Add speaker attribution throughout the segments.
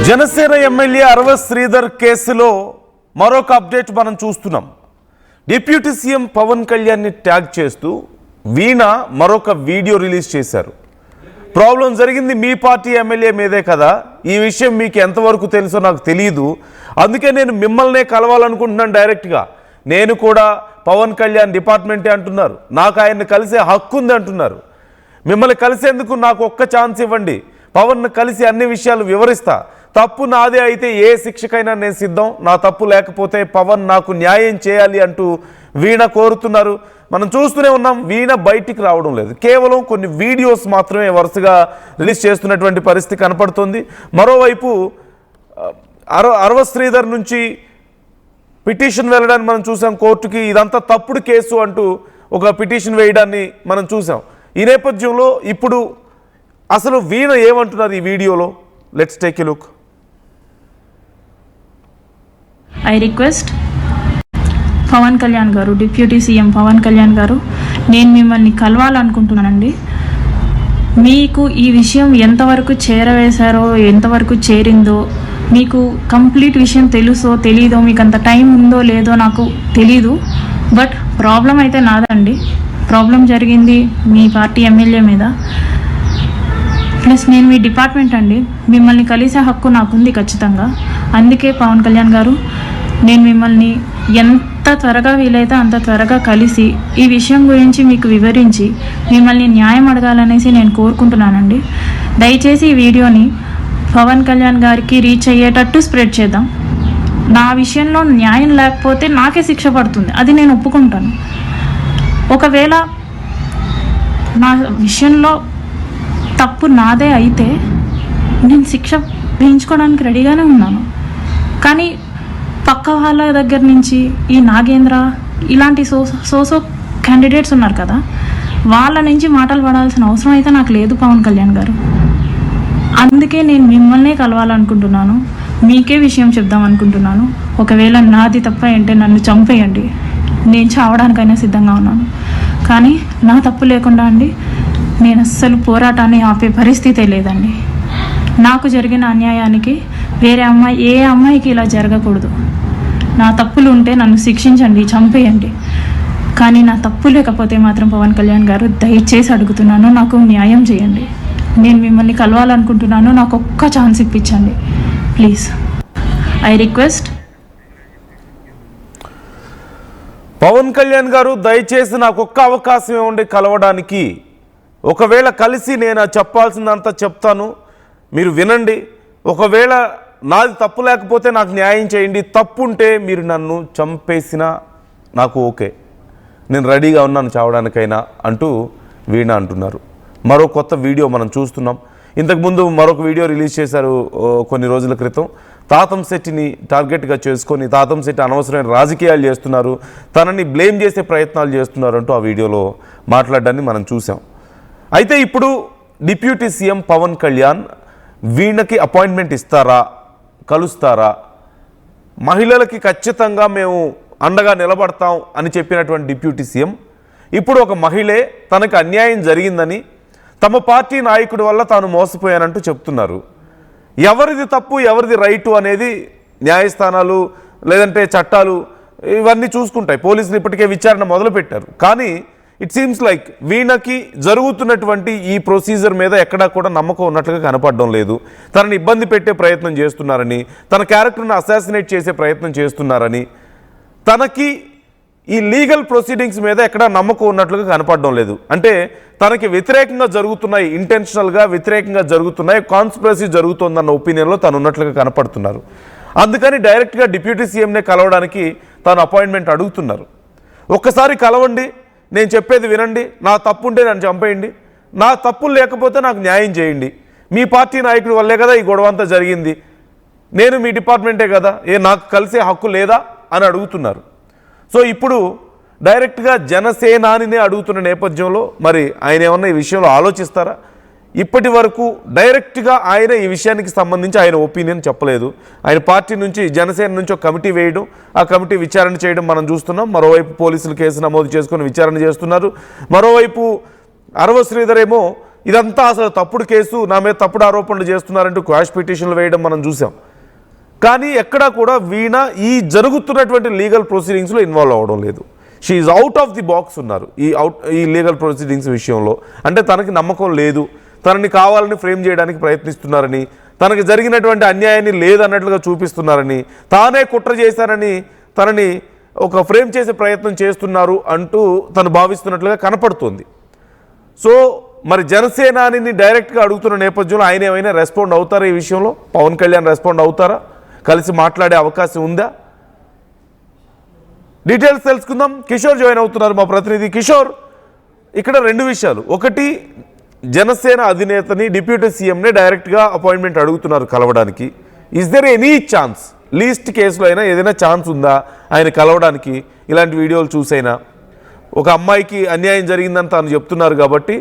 Speaker 1: Janasena MLA అరవ శ్రీధర్ కేసులో మరొక update మనం చూస్తున్నాం. డిప్యూటీ సీఎం పవన్ కళ్యాణ్ని ట్యాగ్ చేస్తూ వీణ మరొక వీడియో రిలీజ్ చేశారు. ప్రాబ్లం జరిగింది మీ పార్టీ ఎమ్మెల్యే మీదే కదా, ఈ విషయం మీకు ఎంతవరకు తెలుసో నాకు తెలియదు, అందుకే నేను మిమ్మల్నే కలవాలనుకుంటున్నాను డైరెక్ట్గా. నేను కూడా పవన్ కళ్యాణ్ డిపార్ట్మెంటే అంటున్నారు, నాకు ఆయన్ని కలిసే హక్కు ఉంది అంటున్నారు. మిమ్మల్ని కలిసేందుకు నాకు ఒక్క ఛాన్స్ ఇవ్వండి, పవన్ను కలిసి అన్ని విషయాలు వివరిస్తా. తప్పు నాదే అయితే ఏ శిక్షకైనా నేను సిద్ధం, నా తప్పు లేకపోతే పవన్ నాకు న్యాయం చేయాలి అంటూ వీణ కోరుతున్నారు. మనం చూస్తూనే ఉన్నాం, వీణ బయటికి రావడం లేదు, కేవలం కొన్ని వీడియోస్ మాత్రమే వరుసగా రిలీజ్ చేస్తున్నటువంటి పరిస్థితి కనపడుతుంది. మరోవైపు అరవ శ్రీధర్ నుంచి పిటిషన్ వెళ్ళడాన్ని మనం చూసాం కోర్టుకి, ఇదంతా తప్పుడు కేసు అంటూ ఒక పిటిషన్ వేయడాన్ని మనం చూసాం. ఈ నేపథ్యంలో ఇప్పుడు అసలు వీణ ఏమంటున్నారు ఈ వీడియోలో, let's take a look.
Speaker 2: I request Pawan Kalyan గారు, డిప్యూటీ సీఎం పవన్ కళ్యాణ్ గారు, నేను మిమ్మల్ని కలవాలనుకుంటున్నానండి. మీకు ఈ విషయం ఎంతవరకు చేరవేశారో, ఎంతవరకు చేరిందో, మీకు కంప్లీట్ విషయం తెలుసో తెలీదో, మీకు అంత టైం ఉందో లేదో నాకు తెలీదు. బట్ ప్రాబ్లం అయితే నాదండి, ప్రాబ్లం జరిగింది మీ పార్టీ ఎమ్మెల్యే మీద. ప్లస్ నేను మీ డిపార్ట్మెంట్ అండి, మిమ్మల్ని కలిసే హక్కు నాకుంది ఖచ్చితంగా. అందుకే పవన్ కళ్యాణ్ గారు, నేను మిమ్మల్ని ఎంత త్వరగా వీలైతే అంత త్వరగా కలిసి ఈ విషయం గురించి మీకు వివరించి మిమ్మల్ని న్యాయం అడగాలనేసి నేను కోరుకుంటున్నానండి. దయచేసి ఈ వీడియోని పవన్ కళ్యాణ్ గారికి రీచ్ అయ్యేటట్టు స్ప్రెడ్ చేద్దాం. నా విషయంలో న్యాయం లేకపోతే నాకే శిక్ష పడుతుంది, అది నేను ఒప్పుకుంటాను. ఒకవేళ నా విషయంలో తప్పు నాదే అయితే నేను శిక్ష వేయించుకోవడానికి రెడీగానే ఉన్నాను. కానీ పక్క వాళ్ళ దగ్గర నుంచి ఈ నాగేంద్ర ఇలాంటి సోసో క్యాండిడేట్స్ ఉన్నారు కదా, వాళ్ళ నుంచి మాటలు పడాల్సిన అవసరం అయితే నాకు లేదు పవన్ కళ్యాణ్ గారు. అందుకే నేను మిమ్మల్నే కలవాలనుకుంటున్నాను, మీకే విషయం చెప్దాం అనుకుంటున్నాను. ఒకవేళ నాది తప్ప అంటే నన్ను చంపేయండి, నేను చావడానికైనా సిద్ధంగా ఉన్నాను. కానీ నా తప్పు లేకుండా అండి నేను అస్సలు పోరాటాన్ని ఆపే పరిస్థితే లేదండి. నాకు జరిగిన అన్యాయానికి వేరే అమ్మాయి, ఏ అమ్మాయికి ఇలా జరగకూడదు. నా తప్పులు ఉంటే నన్ను శిక్షించండి, చంపేయండి. కానీ నా తప్పు లేకపోతే మాత్రం పవన్ కళ్యాణ్ గారు దయచేసి అడుగుతున్నాను, నాకు న్యాయం చేయండి. నేను మిమ్మల్ని కలవాలనుకుంటున్నాను, నాకు ఒక్క ఛాన్స్ ఇప్పించండి please. I request.
Speaker 1: Pawan Kalyan గారు, దయచేసి నాకు ఒక్క అవకాశం ఇవ్వండి కలవడానికి. ఒకవేళ కలిసి నేను చెప్పాల్సిందంతా చెప్తాను, మీరు వినండి. ఒకవేళ నాది తప్పు లేకపోతే నాకు న్యాయం చేయండి, తప్పు ఉంటే మీరు నన్ను చంపేసినా నాకు ఓకే, నేను రెడీగా ఉన్నాను చావడానికైనా అంటూ వీణ అంటున్నారు. మరో కొత్త వీడియో మనం చూస్తున్నాం. ఇంతకుముందు మరొక వీడియో రిలీజ్ చేశారు కొన్ని రోజుల క్రితం. తాతం శెట్టిని టార్గెట్గా చేసుకొని తాతం శెట్టి అనవసరమైన రాజకీయాలు చేస్తున్నారు, తనని బ్లేమ్ చేసే ప్రయత్నాలు చేస్తున్నారు అంటూ ఆ వీడియోలో మాట్లాడడాన్ని మనం చూసాం. అయితే ఇప్పుడు డిప్యూటీ సీఎం పవన్ కళ్యాణ్ వీణకి అపాయింట్మెంట్ ఇస్తారా, కలుస్తారా? మహిళలకి ఖచ్చితంగా మేము అండగా నిలబడతాం అని చెప్పినటువంటి డిప్యూటీ సీఎం ఇప్పుడు ఒక మహిళే తనకు అన్యాయం జరిగిందని, తమ పార్టీ నాయకుడి వల్ల తాను మోసపోయానంటూ చెప్తున్నారు. ఎవరిది తప్పు ఎవరిది రైటు అనేది న్యాయస్థానాలు లేదంటే చట్టాలు ఇవన్నీ చూసుకుంటాయి. పోలీసులు ఇప్పటికే విచారణ మొదలుపెట్టారు. కానీ ఇట్ సీమ్స్ లైక్ వీణకి జరుగుతున్నటువంటి ఈ ప్రొసీజర్ మీద ఎక్కడా కూడా నమ్మకం ఉన్నట్లుగా కనపడడం లేదు. తనని ఇబ్బంది పెట్టే ప్రయత్నం చేస్తున్నారని, తన క్యారెక్టర్ని అసాసినేట్ చేసే ప్రయత్నం చేస్తున్నారని, తనకి ఈ లీగల్ ప్రొసీడింగ్స్ మీద ఎక్కడా నమ్మకం ఉన్నట్లుగా కనపడడం లేదు. అంటే తనకి వ్యతిరేకంగా జరుగుతున్నాయి, ఇంటెన్షనల్గా వ్యతిరేకంగా జరుగుతున్నాయి, కాన్స్పిరసీ జరుగుతుందన్న ఒపీనియన్లో తను ఉన్నట్లుగా కనపడుతున్నారు. అందుకని డైరెక్ట్గా డిప్యూటీ సీఎంనే కలవడానికి తాను అపాయింట్మెంట్ అడుగుతున్నారు. ఒక్కసారి కలవండి, నేను చెప్పేది వినండి, నా తప్పు ఉంటే నన్ను చంపేయండి, నా తప్పులు లేకపోతే నాకు న్యాయం చేయండి. మీ పార్టీ నాయకుడి వల్లే కదా ఈ గొడవ అంతా జరిగింది, నేను మీ డిపార్ట్మెంటే కదా, నాకు కలిసే హక్కు లేదా అని అడుగుతున్నారు. సో ఇప్పుడు డైరెక్ట్గా జనసేనానినే అడుగుతున్న నేపథ్యంలో మరి ఆయన ఏమన్నా ఈ విషయంలో ఆలోచిస్తారా? ఇప్పటి వరకు డైరెక్ట్గా ఆయన ఈ విషయానికి సంబంధించి ఆయన ఒపీనియన్ చెప్పలేదు. ఆయన పార్టీ నుంచి, జనసేన నుంచి ఒక కమిటీ వేయడం, ఆ కమిటీ విచారణ చేయడం మనం చూస్తున్నాం. మరోవైపు పోలీసులు కేసు నమోదు చేసుకొని విచారణ చేస్తున్నారు. మరోవైపు అరవ శ్రీధర్ ఏమో ఇదంతా అసలు తప్పుడు కేసు, నా మీద తప్పుడు ఆరోపణలు చేస్తున్నారంటూ క్వాష్ పిటిషన్లు వేయడం మనం చూసాం. కానీ ఎక్కడా కూడా వీణ ఈ జరుగుతున్నటువంటి లీగల్ ప్రొసీడింగ్స్లో ఇన్వాల్వ్ అవ్వడం లేదు. She's out of the box ఉన్నారు ఈ లీగల్ ప్రొసీడింగ్స్ విషయంలో. అంటే తనకి నమ్మకం లేదు, తనని కావాలని ఫ్రేమ్ చేయడానికి ప్రయత్నిస్తున్నారని, తనకి జరిగినటువంటి అన్యాయాన్ని లేదన్నట్లుగా చూపిస్తున్నారని, తానే కుట్ర చేశారని తనని ఒక ఫ్రేమ్ చేసే ప్రయత్నం చేస్తున్నారు అంటూ తను భావిస్తున్నట్లుగా కనపడుతుంది. సో మరి జనసేనాని డైరెక్ట్గా అడుగుతున్న నేపథ్యంలో ఆయన ఏమైనా రెస్పాండ్ అవుతారా ఈ విషయంలో? పవన్ కళ్యాణ్ రెస్పాండ్ అవుతారా? కలిసి మాట్లాడే అవకాశం ఉందా? డీటెయిల్స్ తెలుసుకుందాం. కిషోర్ జాయిన్ అవుతున్నారు, మా ప్రతినిధి కిషోర్. ఇక్కడ రెండు విషయాలు. ఒకటి, జనసేన అధినేతని డిప్యూటీ సీఎంనే డైరెక్ట్గా అపాయింట్మెంట్ అడుగుతున్నారు కలవడానికి. Is there any chance, least కేసులో అయినా ఏదైనా ఛాన్స్ ఉందా ఆయన కలవడానికి? ఇలాంటి వీడియోలు చూసైనా ఒక అమ్మాయికి అన్యాయం జరిగిందని తాను చెప్తున్నారు కాబట్టి,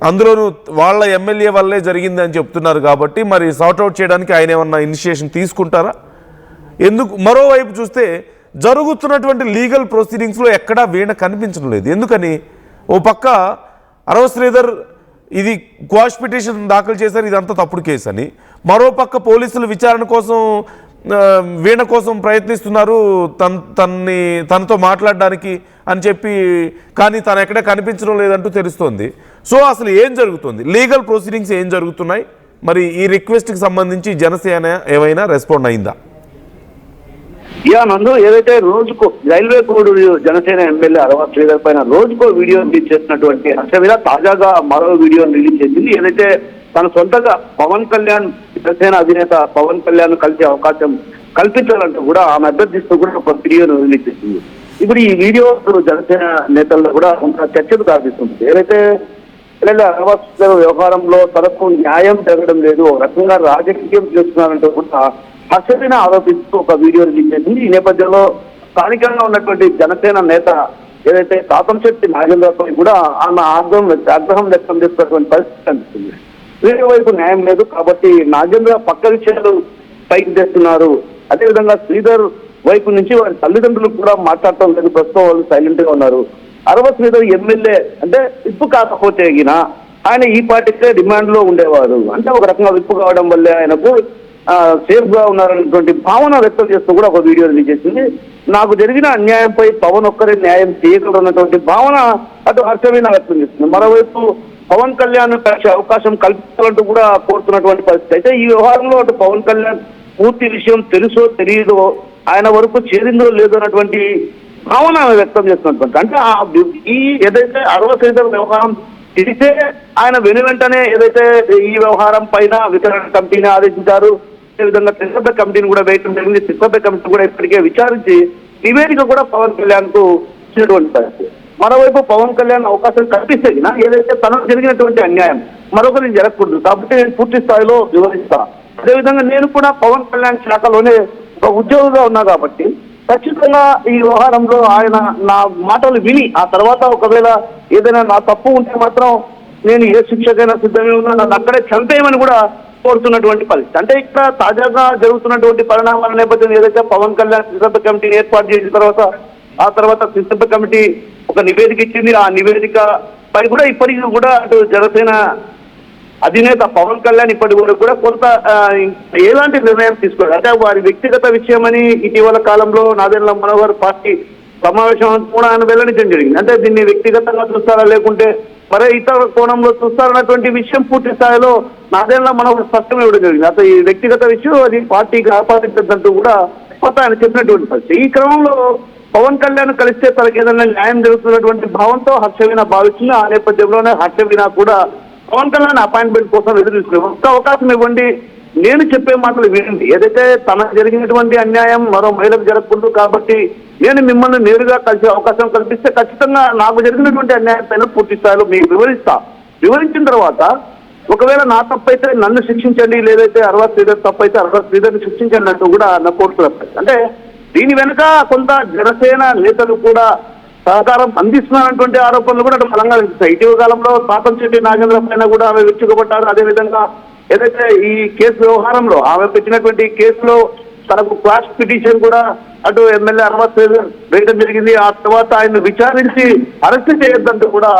Speaker 1: అందులోనూ వాళ్ళ ఎమ్మెల్యే వల్లే జరిగిందని చెప్తున్నారు కాబట్టి, మరి సార్ట్అవుట్ చేయడానికి ఆయన ఏమన్నా ఇనిషియేషన్ తీసుకుంటారా? ఎందుకు మరోవైపు చూస్తే జరుగుతున్నటువంటి లీగల్ ప్రొసీడింగ్స్లో ఎక్కడా వీణ కనిపించడం లేదు. ఎందుకని? ఓ పక్క అరవ శ్రీధర్ ఇది క్వాష్ పిటిషన్ దాఖలు చేశారు, ఇదంతా తప్పుడు కేసు అని. మరోపక్క పోలీసులు విచారణ కోసం వీణ కోసం ప్రయత్నిస్తున్నారు, తనతో మాట్లాడడానికి అని చెప్పి, కానీ తను ఎక్కడ కనిపించడం లేదంటూ తెలుస్తోంది. సో అసలు ఏం జరుగుతుంది, లీగల్ ప్రొసీడింగ్స్ ఏం జరుగుతున్నాయి? మరి ఈ రిక్వెస్ట్కి సంబంధించి జనసేన ఏమైనా రెస్పాండ్ అయిందా?
Speaker 3: నందు, ఏదైతే రోజుకు రైల్వే కోడ్ జనసేన ఎమ్మెల్యే అరవ శ్రీధర్ పైన రోజుకో వీడియో రిలీజ్ చేసినటువంటి హర్షవీర తాజాగా మరో వీడియో రిలీజ్ చేసింది. ఏదైతే తన సొంతగా పవన్ కళ్యాణ్, జనసేన అధినేత పవన్ కళ్యాణ్ కలిసే అవకాశం కల్పించాలంటూ కూడా ఆమె అభ్యర్థిస్తూ కూడా ఒక వీడియోను రిలీజ్ చేసింది. ఇప్పుడు ఈ వీడియో జనసేన నేతల్లో కూడా కొంత చర్చకు దారితీస్తుంది. ఏదైతే అరవ శ్రీధర్ వ్యవహారంలో తనకు న్యాయం జరగడం లేదు, ఒక రకంగా రాజకీయం చేస్తున్నారంటూ కూడా హర్షవీణ ఆరోపిస్తూ ఒక వీడియో రిలీజ్ చేసింది. ఈ నేపథ్యంలో స్థానికంగా ఉన్నటువంటి జనసేన నేత ఏదైతే కాతంశెట్టి నాగేంద్రపై కూడా ఆమె ఆగ్రహం వ్యక్తం చేస్తున్నటువంటి పరిస్థితి కనిపిస్తుంది. వేరే వైపు న్యాయం లేదు కాబట్టి నాగేంద్ర పక్క విషయాలు పైకి తెస్తున్నారు. అదేవిధంగా శ్రీధర్ వైపు నుంచి వారి తల్లిదండ్రులు కూడా మాట్లాడటం లేదు, ప్రస్తుతం వాళ్ళు సైలెంట్ గా ఉన్నారు. అరవ శ్రీధర్ ఎమ్మెల్యే అంటే విప్పు కాకపోతే ఆయన ఈ పార్టీకే డిమాండ్ లో ఉండేవారు. అంటే ఒక రకంగా విప్పు కావడం వల్లే ఆయనకు సేఫ్ గా ఉన్నారనేటువంటి భావన వ్యక్తం చేస్తూ కూడా ఒక వీడియో రిలీజ్ చేసింది. నాకు జరిగిన అన్యాయంపై పవన్ ఒక్కరే న్యాయం చేయగలరు అన్నటువంటి భావన అటు హర్షవీణ వ్యక్తం చేస్తుంది. మరోవైపు పవన్ కళ్యాణ్ కలిసే అవకాశం కల్పించాలంటూ కూడా కోరుతున్నటువంటి పరిస్థితి. అయితే ఈ వ్యవహారంలో అటు పవన్ కళ్యాణ్ పూర్తి విషయం తెలుసో తెలియదో, ఆయన వరకు చేరిందో లేదో అన్నటువంటి భావన వ్యక్తం చేస్తున్నటువంటి, అంటే ఈ ఏదైతే అరవ శ్రీధర్ వ్యవహారం తెలిసే ఆయన వెంటనే ఏదైతే ఈ వ్యవహారం పైన విచారణ కమిటీని ఆదేశించారు. అదేవిధంగా త్రిసభ్య కమిటీని కూడా వేయటం జరిగింది. త్రిసభ్య కమిటీ కూడా ఇప్పటికే విచారించి నివేదిక కూడా పవన్ కళ్యాణ్ కు ఇచ్చినటువంటి పరిస్థితి. మరోవైపు పవన్ కళ్యాణ్ అవకాశం కల్పిస్తే ఏదైతే తనకు జరిగినటువంటి అన్యాయం మరొకరికి జరగకూడదు కాబట్టి నేను పూర్తి స్థాయిలో వివరిస్తా. అదేవిధంగా నేను కూడా పవన్ కళ్యాణ్ శాఖలోనే ఒక ఉద్యోగిగా ఉన్నా కాబట్టి ఖచ్చితంగా ఈ వ్యవహారంలో ఆయన నా మాటలు విని ఆ తర్వాత ఒకవేళ ఏదైనా నా తప్పు ఉంటే మాత్రం నేను ఏ శిక్షకైనా సిద్ధమే ఉన్నా, నన్ను అక్కడే చంపేయమని కూడా కోరుతున్నటువంటి పరిస్థితి. అంటే ఇక్కడ తాజాగా జరుగుతున్నటువంటి పరిణామాల నేపథ్యంలో ఏదైతే పవన్ కళ్యాణ్ త్రిసభ్య కమిటీని ఏర్పాటు చేసిన తర్వాత త్రిసభ్య కమిటీ ఒక నివేదిక ఇచ్చింది. ఆ నివేదిక పై కూడా ఇప్పటికీ కూడా అటు జనసేన అధినేత పవన్ కళ్యాణ్ ఇప్పటి వరకు కూడా కొంత ఎలాంటి నిర్ణయం తీసుకోలేదు. అంటే వారి వ్యక్తిగత విషయమని ఇటీవల కాలంలో నాదెండ్ల మనోహర్ పార్టీ సమావేశం కూడా ఆయన వెల్లడించడం జరిగింది. అంటే దీన్ని వ్యక్తిగతంగా చూస్తారా లేకుంటే మరే ఇతర కోణంలో చూస్తారన్నటువంటి విషయం పూర్తి స్థాయిలో నాదెండ్ల మనోహర్ స్పష్టం ఇవ్వడం జరిగింది. అసలు ఈ వ్యక్తిగత విషయం అది పార్టీకి ఆపాదించద్దంటూ కూడా కొంత ఆయన చెప్పినటువంటి పరిస్థితి. ఈ క్రమంలో పవన్ కళ్యాణ్ కలిస్తే తనకి ఏదైనా న్యాయం జరుగుతున్నటువంటి భావంతో హర్షవీణ భావించింది. ఆ నేపథ్యంలోనే హర్షవీణ కూడా పవన్ కళ్యాణ్ అపాయింట్మెంట్ కోసం ఎదురు చూస్తున్నారు. ఒక్క అవకాశం ఇవ్వండి, నేను చెప్పే మాటలు వినండి. ఏదైతే తనకు జరిగినటువంటి అన్యాయం మరో మహిళకు జరగకూడదు కాబట్టి నేను మిమ్మల్ని నేరుగా కలిసే అవకాశం కల్పిస్తే ఖచ్చితంగా నాకు జరిగినటువంటి అన్యాయం పైన పూర్తి స్థాయిలో మీకు వివరించిన తర్వాత ఒకవేళ నా తప్పైతే నన్ను శిక్షించండి, లేదైతే అరవ శ్రీధర్ తప్పైతే అరవ శ్రీధర్ని శిక్షించండి అంటూ కూడా నా కోరుతున్నారు. అంటే దీని వెనుక కొంత జనసేన నేతలు కూడా సహకారం అందిస్తున్నారన్నటువంటి ఆరోపణలు కూడా అటు బలంగా వినిపిస్తాయి. ఇటీవల కాలంలో కాతంశెట్టి నాగేంద్ర పైన కూడా ఆమె విరుచుకుపడ్డారు. అదేవిధంగా ఏదైతే ఈ కేసు వ్యవహారంలో ఆమె పెట్టినటువంటి కేసులో తనకు క్వాష్ పిటిషన్ కూడా అటు ఎమ్మెల్యే అరవత్ వేయడం జరిగింది. ఆ తర్వాత ఆయన విచారించి అరెస్ట్ చేయొద్దంటూ కూడా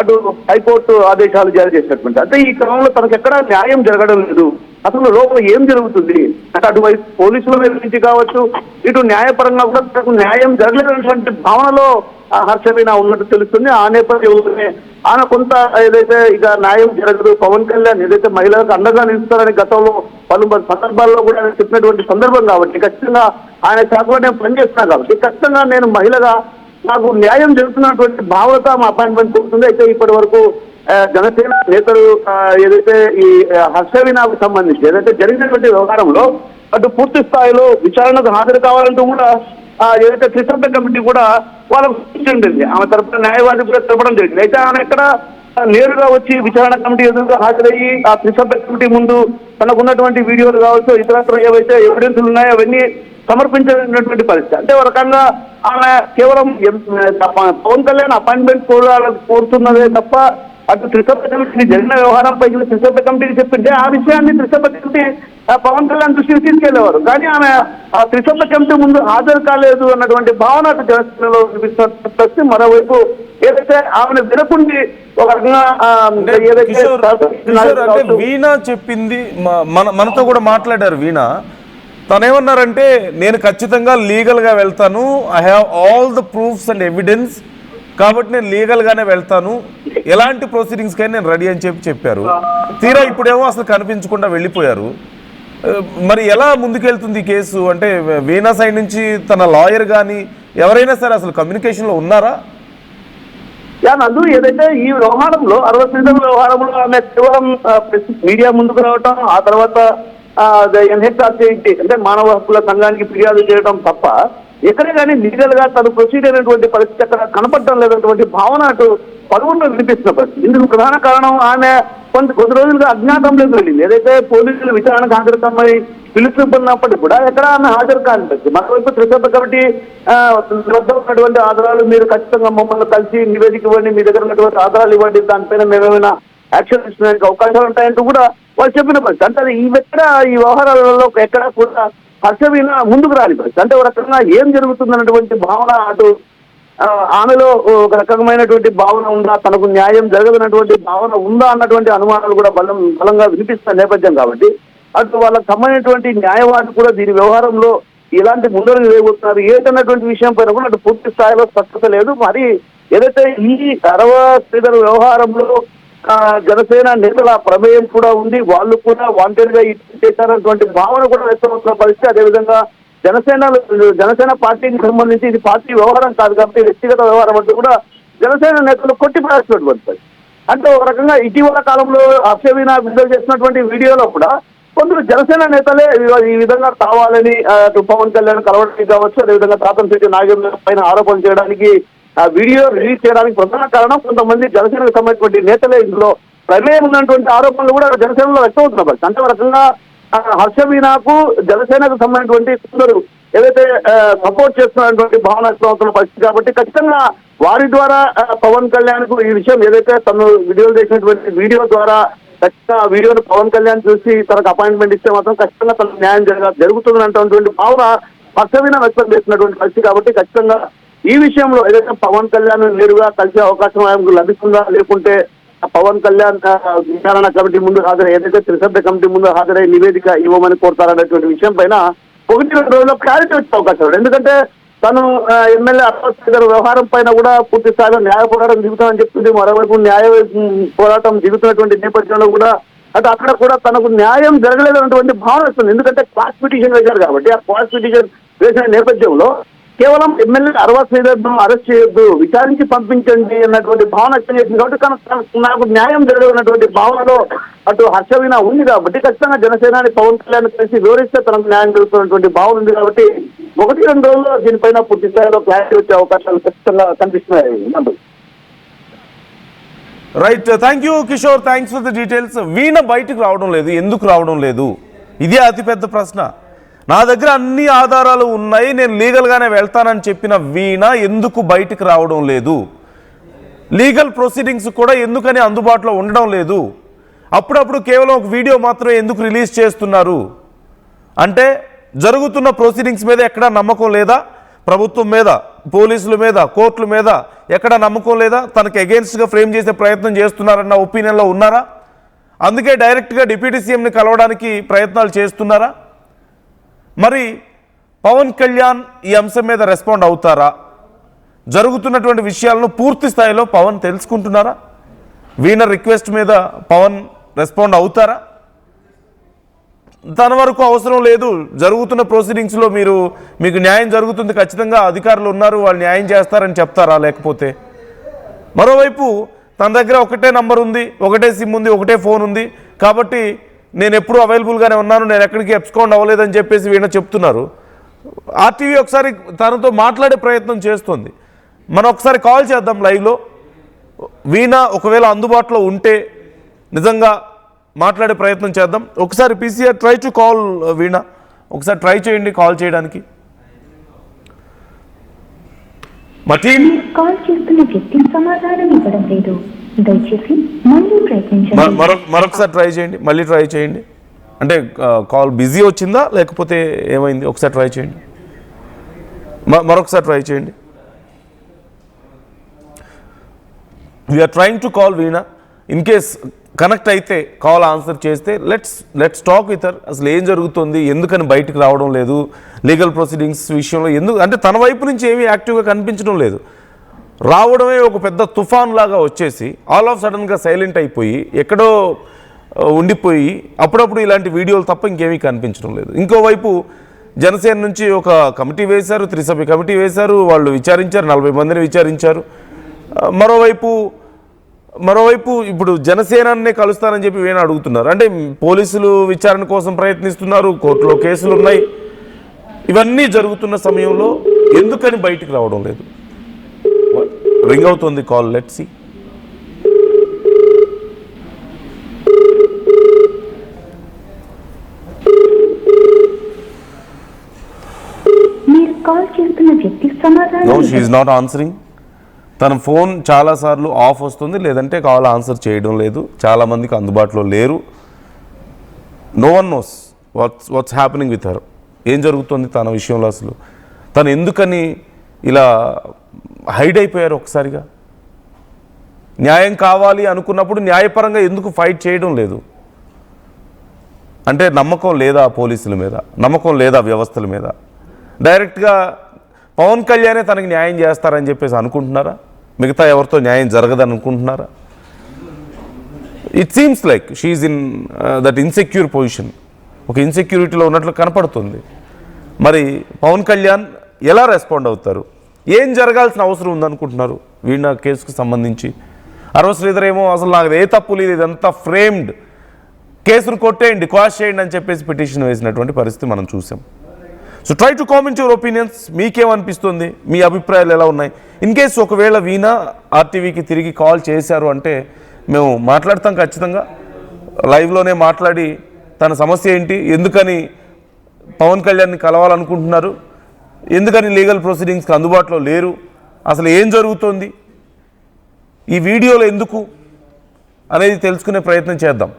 Speaker 3: అటు హైకోర్టు ఆదేశాలు జారీ చేసినటువంటి. అంటే ఈ క్రమంలో తనకు ఎక్కడా న్యాయం జరగడం లేదు. అసలు లోపల ఏం జరుగుతుంది అంటే అటువైపు పోలీసుల మీద నుంచి కావచ్చు, ఇటు న్యాయపరంగా కూడా తనకు న్యాయం జరగలేనటువంటి భావనలో హర్షవీణ ఉన్నట్టు తెలుస్తుంది. ఆ నేపథ్యంలోనే ఆయన కొంత ఏదైతే ఇక న్యాయం జరగదు, పవన్ కళ్యాణ్ ఏదైతే మహిళలకు అండగా నిలుస్తారని గతంలో పలు సందర్భాల్లో కూడా ఆయన చెప్పినటువంటి సందర్భం కాబట్టి ఖచ్చితంగా ఆయన శాఖలో నేను పనిచేస్తున్నా కాబట్టి ఖచ్చితంగా నేను మహిళగా నాకు న్యాయం జరుగుతున్నటువంటి భావనతో మా అపాయింట్మెంట్ కోరుతుంది. అయితే ఇప్పటి వరకు జనసేన నేతలు ఏదైతే ఈ హర్షవీణకు సంబంధించి ఏదైతే జరిగినటువంటి వ్యవహారంలో అటు పూర్తి స్థాయిలో విచారణకు హాజరు కావాలంటూ కూడా ఏదైతే త్రిసభ్య కమిటీ కూడా వాళ్ళకు సూచించింది. ఆమె తరపున న్యాయవాది కూడా తెలపడం జరిగింది. అయితే ఆమె ఎక్కడ నేరుగా వచ్చి విచారణ కమిటీ ఎదురుగా హాజరయ్యి ఆ త్రిసభ్య కమిటీ ముందు తనకు ఉన్నటువంటి వీడియోలు కావచ్చు, ఇతరత్ర ఏవైతే ఎవిడెన్సులు ఉన్నాయో అవన్నీ సమర్పించినటువంటి పరిస్థితి. అంటే ఒక రకంగా ఆమె కేవలం పవన్ కళ్యాణ్ అపాయింట్మెంట్ కోరుతున్నదే తప్ప అటు త్రిసభ్య కమిటీ జరిగిన వ్యవహారంపై త్రిసభ్య కమిటీకి చెప్పింటే ఆ విషయాన్ని త్రిసభ్య కమిటీ పవన్ కళ్యాణ్ దృష్టికి తీసుకెళ్లేవారు. కానీ ఆమె ఆ త్రిసభ్య కమిటీ ముందు హాజరు కాలేదు అన్నటువంటి భావన అటు జనసేనలో కనిపిస్తున్న. మరోవైపు ఏదైతే ఆమెను వినకుండి ఒక రకంగా
Speaker 1: ఏదైతే వీణ చెప్పింది మనతో కూడా మాట్లాడారు. వీణ తనేమన్నారంటే నేను ఖచ్చితంగా లీగల్గా వెళ్తాను, I have all the proofs and evidence, కాబట్టి నేను లీగల్గానే వెళ్తాను, ఎలాంటి ప్రొసీడింగ్స్కైనా నేను రెడీ అని చెప్పారు. తీరా ఇప్పుడేమో అసలు కనిపించకుండా వెళ్ళిపోయారు. మరి ఎలా ముందుకెళ్తుంది ఈ కేసు? అంటే వీణా సైడ్ నుంచి తన లాయర్ కానీ ఎవరైనా సరే అసలు కమ్యూనికేషన్లో ఉన్నారా?
Speaker 3: నందు ఏదైతే ఈ వ్యవహారంలో 60 వ్యవహారంలో ఆమె కేవలం మీడియా ముందుకు రావటం, ఆ తర్వాత ఎన్హెచ్ఆర్సీ అంటే మానవ హక్కుల సంఘానికి ఫిర్యాదు చేయడం తప్ప ఎక్కడే కానీ లీగల్ గా తను ప్రొసీడ్ అయినటువంటి పరిస్థితి అక్కడ కనపడటం లేనటువంటి భావన అటు పలువురిలో వినిపిస్తున్న పరిస్థితి. ఇందుకు ప్రధాన కారణం ఆమె కొద్ది రోజులుగా అజ్ఞాతంలోకి వెళ్ళింది. ఏదైతే పోలీసులు విచారణకు హాజరుతామని పిలుపున్నప్పటికీ కూడా ఎక్కడ ఆమె హాజరు కానిపించింది. మరోవైపు త్రిసభ్య కమిటీ వద్ద ఉన్నటువంటి ఆధారాలు మీరు ఖచ్చితంగా మమ్మల్ని కలిసి నివేదిక ఇవ్వండి, మీ దగ్గర ఉన్నటువంటి ఆధారాలు ఇవ్వండి, దానిపైన మేమేమైనా యాక్షన్ తీసుకోవడానికి అవకాశాలు ఉంటాయంటూ కూడా వాళ్ళు చెప్పిన పరిస్థితి. అంటే అది ఈ వ్యవహారాలలో ఎక్కడా కూడా హర్షవీణ ముందుకు రాని పరిస్థితి. అంటే ఒక రకంగా ఏం జరుగుతుందన్నటువంటి భావన అటు ఆమెలో ఒక రకమైనటువంటి భావన ఉందా, తనకు న్యాయం జరగదన్నటువంటి భావన ఉందా అన్నటువంటి అనుమానాలు కూడా బలంగా వినిపిస్తున్న నేపథ్యం కాబట్టి అటు వాళ్ళకి సంబంధించినటువంటి న్యాయవాది కూడా దీని వ్యవహారంలో ఇలాంటి ముందడుగు వేయబోతున్నారు ఏంటన్నటువంటి విషయం పైన కూడా అటు పూర్తి స్థాయిలో స్పష్టత లేదు. మరి ఏదైతే ఈ శ్రీధర్ వ్యవహారంలో జనసేన నేతల ప్రమేయం కూడా ఉంది, వాళ్ళు కూడా వాంటెడ్ గా చేశారన్నటువంటి భావన కూడా వ్యక్తమవుతున్న పరిస్థితి. అదేవిధంగా జనసేన పార్టీకి సంబంధించి ఇది పార్టీ వ్యవహారం కాదు కాబట్టి వ్యక్తిగత వ్యవహారం అంటూ కూడా జనసేన నేతలు కొట్టిపడేసినటువంటి. అంటే ఒక రకంగా ఇటీవల కాలంలో హర్షవీణ విడుదల చేసినటువంటి వీడియోలో కూడా కొందరు జనసేన నేతలే ఈ విధంగా కావాలని పవన్ కళ్యాణ్ కలవడానికి కావచ్చు, అదేవిధంగా తాతంశెట్టి నాగేంద్ర పైన ఆరోపణలు చేయడానికి ఆ వీడియో రిలీజ్ చేయడానికి ప్రధాన కారణం కొంతమంది జనసేనకు సంబంధించినటువంటి నేతలే ఇందులో ప్రమేయం ఉన్నటువంటి ఆరోపణలు కూడా జనసేనలో వ్యక్తమవుతున్నారు. అంటే ఒక రకంగా హర్షవీణకు జనసేనకు సంబంధించినటువంటి కొందరు ఏదైతే సపోర్ట్ చేస్తున్నటువంటి భావన వ్యక్తమవుతున్న పరిస్థితి కాబట్టి ఖచ్చితంగా వారి ద్వారా పవన్ కళ్యాణ్ కు ఈ విషయం ఏదైతే తను వీడియోలు చేసినటువంటి వీడియో ద్వారా ఖచ్చితంగా ఆ వీడియోను పవన్ కళ్యాణ్ చూసి తనకు అపాయింట్మెంట్ ఇస్తే మాత్రం ఖచ్చితంగా తనకు న్యాయం జరుగుతుందన్నటువంటి భావన హర్షవీణ వ్యక్తం చేసినటువంటి పరిస్థితి కాబట్టి ఖచ్చితంగా ఈ విషయంలో ఏదైతే పవన్ కళ్యాణ్ నేరుగా కలిసే అవకాశం ఆయనకు లభిస్తుందా, లేకుంటే పవన్ కళ్యాణ్ విచారణ కమిటీ ముందు హాజరై ఏదైతే త్రిసభ్య కమిటీ ముందు హాజరై నివేదిక ఇవ్వమని కోరుతారనేటువంటి విషయం పైన 1-2 రోజుల్లో క్లారిటీ వచ్చే అవకాశం ఉంది. ఎందుకంటే తను ఎమ్మెల్యే అరవత్ వ్యవహారం పైన కూడా పూర్తి స్థాయిలో న్యాయ పోరాటం దిగుతామని చెప్తుంది. మరోవైపు న్యాయ పోరాటం దిగుతున్నటువంటి నేపథ్యంలో కూడా అంటే అక్కడ కూడా తనకు న్యాయం జరగలేదన్నటువంటి భావన వస్తుంది. ఎందుకంటే క్వాష్ పిటిషన్ వేశారు కాబట్టి ఆ క్వాష్ పిటిషన్ వేసిన నేపథ్యంలో కేవలం ఎమ్మెల్యే అరవత్ శ్రీధర్ను అరెస్ట్ చేయొద్దు, విచారించి పంపించండి అన్నటువంటి భావన వ్యక్తం చేసింది కాబట్టి నాకు న్యాయం జరగనటువంటి భావనలో అటు హర్షవీణ ఉంది కాబట్టి ఖచ్చితంగా జనసేనాని పవన్ కళ్యాణ్ కలిసి వివరిస్తే తనకు న్యాయం జరుగుతున్నటువంటి భావన ఉంది కాబట్టి 1-2 రోజుల్లో దీనిపైన పూర్తి స్థాయిలో క్లారిటీ వచ్చే అవకాశాలు ఖచ్చితంగా కనిపిస్తున్నాయి.
Speaker 1: Right, thank you Kishore, thanks for the details. Veena బయటకు రావడం లేదు, ఎందుకు రావడం లేదు? ఇదే అతిపెద్ద ప్రశ్న. నా దగ్గర అన్ని ఆధారాలు ఉన్నాయి, నేను లీగల్గానే వెళ్తానని చెప్పిన వీణ ఎందుకు బయటకు రావడం లేదు? లీగల్ ప్రొసీడింగ్స్ కూడా ఎందుకని అందుబాటులో ఉండడం లేదు? అప్పుడప్పుడు కేవలం ఒక వీడియో మాత్రమే ఎందుకు రిలీజ్ చేస్తున్నారు? అంటే జరుగుతున్న ప్రొసీడింగ్స్ మీద ఎక్కడా నమ్మకం లేదా, ప్రభుత్వం మీద, పోలీసుల మీద, కోర్టుల మీద ఎక్కడా నమ్మకం లేదా, తనకి అగెన్స్ట్గా ఫ్రేమ్ చేసే ప్రయత్నం చేస్తున్నారన్న ఒపీనియన్లో ఉన్నారా? అందుకే డైరెక్ట్గా డిప్యూటీ సీఎంని కలవడానికి ప్రయత్నాలు చేస్తున్నారా? మరి పవన్ కళ్యాణ్ ఈ అంశం మీద రెస్పాండ్ అవుతారా? జరుగుతున్నటువంటి విషయాలను పూర్తి స్థాయిలో పవన్ తెలుసుకుంటున్నారా? వీణ రిక్వెస్ట్ మీద పవన్ రెస్పాండ్ అవుతారా? తన వరకు అవసరం లేదు, జరుగుతున్న ప్రొసీడింగ్స్లో మీకు న్యాయం జరుగుతుంది, ఖచ్చితంగా అధికారులు ఉన్నారు, వాళ్ళు న్యాయం చేస్తారని చెప్తారా? లేకపోతే మరోవైపు తన దగ్గర ఒకటే నంబర్ ఉంది, ఒకటే సిమ్ ఉంది, ఒకటే ఫోన్ ఉంది, కాబట్టి నేను ఎప్పుడూ అవైలబుల్గానే ఉన్నాను, నేను ఎక్కడికి అబ్స్కౌండ్ అవ్వలేదని చెప్పేసి వీణ చెప్తున్నారు. ఆర్టీవీ ఒకసారి తనతో మాట్లాడే ప్రయత్నం చేస్తుంది. మనం ఒకసారి కాల్ చేద్దాం లైవ్లో. వీణ ఒకవేళ అందుబాటులో ఉంటే నిజంగా మాట్లాడే ప్రయత్నం చేద్దాం. ఒకసారి పీసీఆర్ ట్రై టు కాల్ వీణ, ఒకసారి ట్రై చేయండి కాల్ చేయడానికి. మా టీం
Speaker 4: కాల్ చేస్తున్న వ్యక్తి సమాధానం ఇవ్వడం లేదు, దయచేసి మళ్ళీ ప్రయత్నించండి.
Speaker 1: మరొకసారి ట్రై చేయండి, మళ్ళీ ట్రై చేయండి. అంటే కాల్ బిజీ వచ్చిందా లేకపోతే ఏమైంది? ఒకసారి ట్రై చేయండి, మరొకసారి ట్రై చేయండి. We're trying to call Veena. In case connect అయితే కాల్ ఆన్సర్ చేస్తే లెట్స్ టాక్ విత్ హర్. అసలు ఏం జరుగుతుంది, ఎందుకని బయటికి రావడం లేదు, లీగల్ ప్రొసీడింగ్స్ విషయంలో ఎందుకు అంటే తన వైపు నుంచి ఏమీ యాక్టివ్గా కనిపించడం లేదు. రావడమే ఒక పెద్ద తుఫాన్ లాగా వచ్చేసి ఆల్ ఆఫ్ సడన్గా సైలెంట్ అయిపోయి ఎక్కడో ఉండిపోయి అప్పుడప్పుడు ఇలాంటి వీడియోలు తప్ప ఇంకేమీ కనిపించడం లేదు. ఇంకోవైపు జనసేన నుంచి ఒక కమిటీ వేశారు, త్రిసభ్య కమిటీ వేశారు, వాళ్ళు విచారించారు, 40 మందిని విచారించారు. మరోవైపు ఇప్పుడు జనసేనాన్నే కలుస్తానని చెప్పి వీణ అడుగుతున్నారు. అంటే పోలీసులు విచారణ కోసం ప్రయత్నిస్తున్నారు, కోర్టులో కేసులు ఉన్నాయి. ఇవన్నీ జరుగుతున్న సమయంలో ఎందుకని బయటికి రావడం లేదు? రింగ్ అవుతుంది కాల్, లెట్స్ సీ.
Speaker 4: మీరు కాల్ చేస్తున్న వ్యక్తి సమాధానం
Speaker 1: no, she is not answering. తన ఫోన్ చాలాసార్లు ఆఫ్ వస్తుంది, లేదంటే కాల్ ఆన్సర్ చేయడం లేదు. చాలామందికి అందుబాటులో లేరు. No one knows what's happening with her. ఏం జరుగుతుంది తన విషయంలో, అసలు తను ఎందుకని ఇలా హైడ్ అయిపోయారు ఒకసారిగా? న్యాయం కావాలి అనుకున్నప్పుడు న్యాయపరంగా ఎందుకు ఫైట్ చేయడం లేదు? అంటే నమ్మకం లేదా పోలీసుల మీద, నమ్మకం లేదా వ్యవస్థల మీద? డైరెక్ట్గా పవన్ కళ్యాణే తనకి న్యాయం చేస్తారని చెప్పేసి అనుకుంటున్నారా? మిగతా ఎవరితో న్యాయం జరగదని అనుకుంటున్నారా? It seems like she's in that insecure position. ఒక ఇన్సెక్యూరిటీలో ఉన్నట్లు కనపడుతుంది. మరి పవన్ కళ్యాణ్ ఎలా రెస్పాండ్ అవుతారు? ఏం జరగాల్సిన అవసరం ఉందనుకుంటున్నారు వీణ కేసుకు సంబంధించి? అరవ శ్రీధర్ ఏమో అసలు నాకు ఏ తప్పు లేదు, ఇదంతా ఫ్రేమ్డ్, కేసును కొట్టేయండి, క్వాష్ చేయండి అని చెప్పేసి పిటిషన్ వేసినటువంటి పరిస్థితి మనం చూసాం. So try to comment your opinions. మీకేమనిపిస్తుంది? మీ అభిప్రాయాలు ఎలా ఉన్నాయి? ఇన్ కేసు ఒకవేళ వీణ ఆర్టీవీకి తిరిగి కాల్ చేశారు అంటే మేము మాట్లాడతాం ఖచ్చితంగా. లైవ్లోనే మాట్లాడి తన సమస్య ఏంటి, ఎందుకని పవన్ కళ్యాణ్ని కలవాలనుకుంటున్నారు, ఎందుకని లీగల్ ప్రొసీడింగ్స్కి అందుబాటులో లేరు, అసలు ఏం జరుగుతోంది, ఈ వీడియోలో ఎందుకు అనేది తెలుసుకునే ప్రయత్నం చేద్దాం.